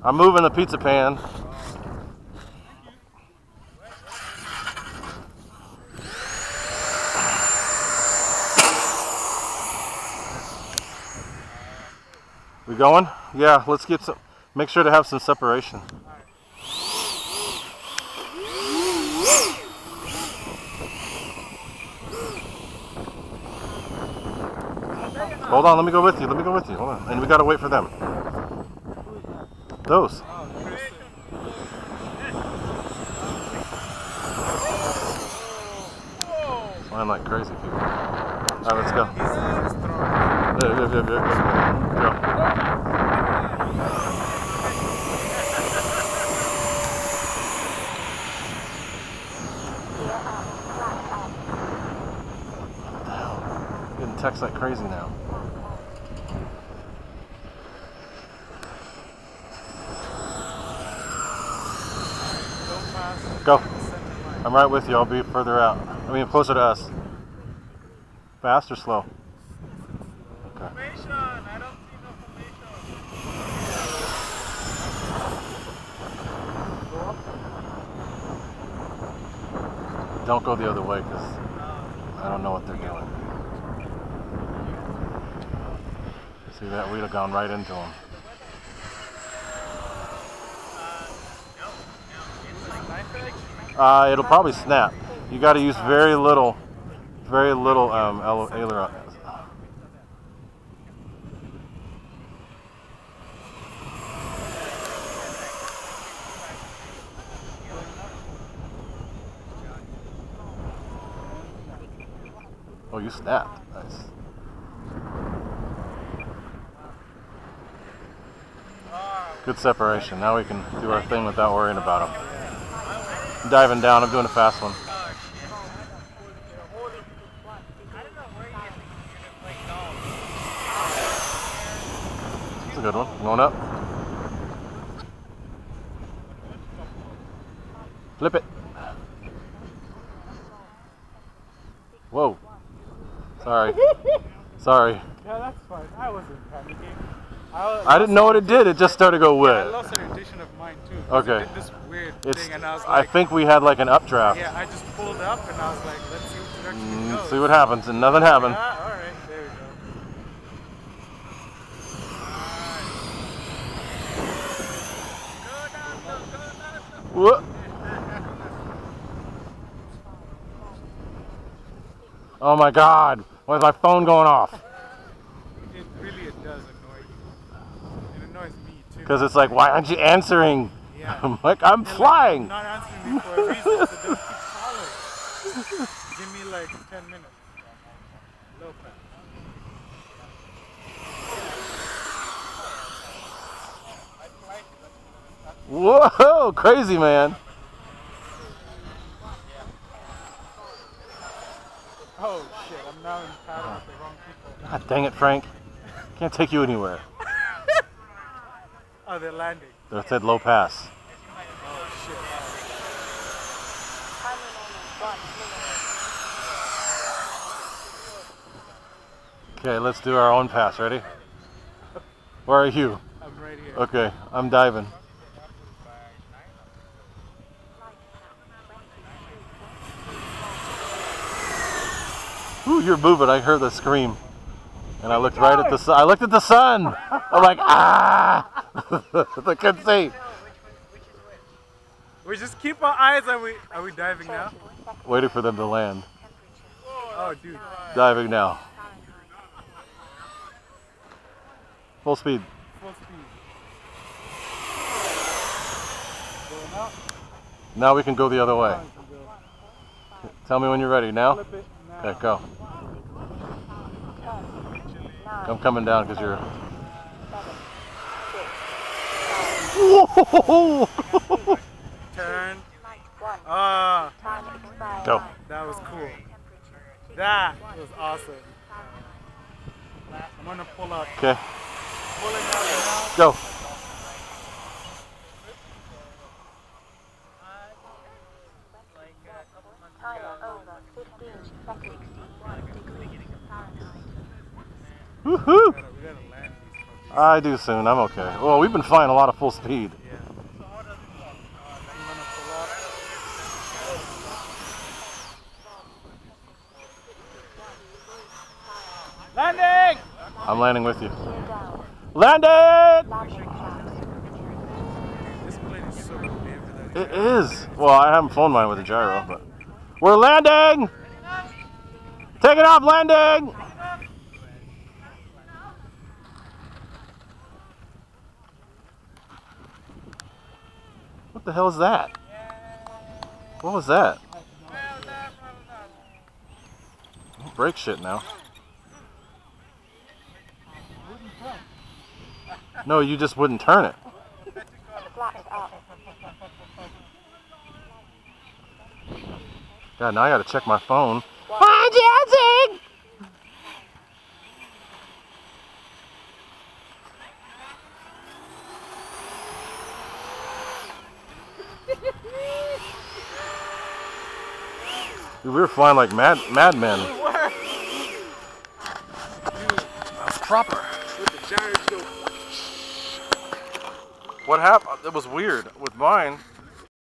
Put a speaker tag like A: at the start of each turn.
A: I'm moving the pizza pan. We going? Yeah, let's get some, make sure to have some separation. Hold on, let me go with you. Let me go with you. Hold on. And we gotta wait for them. Those. Flying like crazy people. Alright, let's go. Go. Getting texts like crazy now. Go. I'm right with you. I'll be further out. I mean, closer to us. Fast or slow? Okay.
B: Formation. I don't see no formation.
A: Don't go the other way because I don't know what they're doing. See that? We'd have gone right into them. It'll probably snap. You got to use very little aileron. Oh, you snapped. Nice. Good separation. Now we can do our thing without worrying about them. I'm diving down. I'm doing a fast one. That's a good one. Going up. Flip it. Whoa. Sorry. Sorry.
B: Yeah, that's fine. I wasn't panicking.
A: I didn't know what it did. It just started to go wet.
B: I lost orientation of mine too.
A: Okay.
B: It did this weird thing, and I was
A: I
B: like,
A: think we had like an updraft.
B: yeah, I just pulled up, and I was like, let's see what direction it goes.
A: See what happens, and nothing happened.
B: Yeah, all right, there we go.
A: Whoa. Oh my God! Why is my phone going off?
B: It does annoy you. It annoys me too.
A: Because it's like, why aren't you answering?
B: Yeah.
A: I'm like, I'm flying.
B: Like, not answering me for a reason, so don't keep calling. Give me like 10 minutes. Low pass.
A: Whoa, crazy man.
B: Oh shit, I'm now in pattern with the wrong people.
A: God dang it, Frank. Can't take you anywhere.
B: Oh, they're landing.
A: They said low pass.
B: Oh shit.
A: Okay, let's do our own pass. Ready? Where are you?
B: I'm right here.
A: Okay, I'm diving. Ooh, you're moving. I heard the scream. And I looked right at the sun. I looked at the sun. I'm like, ah! I couldn't see.
B: We just keep our eyes. Are we diving now?
A: Waiting for them to land.
B: Oh, dude.
A: Diving now. Full speed.
B: Full speed. Going up.
A: Now we can go the other way.
B: Now we can go.
A: Tell me when you're ready. Now?
B: Flip it now.
A: Okay, go. I'm coming down because you're... Whoa!
B: Turn.
A: Go.
B: That was cool. That was awesome. I'm gonna pull up.
A: Okay.
B: Pulling out now.
A: Go. Woohoo!
B: We gotta land these
A: I do soon. I'm okay. Well, we've been flying a lot of full speed.
B: Yeah. I'm gonna pull up. Landing!
A: I'm landing with you. Landing!
B: This plane is so heavy that
A: It is. Well, I haven't flown mine with a gyro, but we're landing. Taking off, landing. What the hell is that? What was that? Don't break shit now. No, you just wouldn't turn it. God, now I gotta check my phone. Hi, Jesse! Dude, we were flying like madmen. That's proper. What happened? It was weird with mine.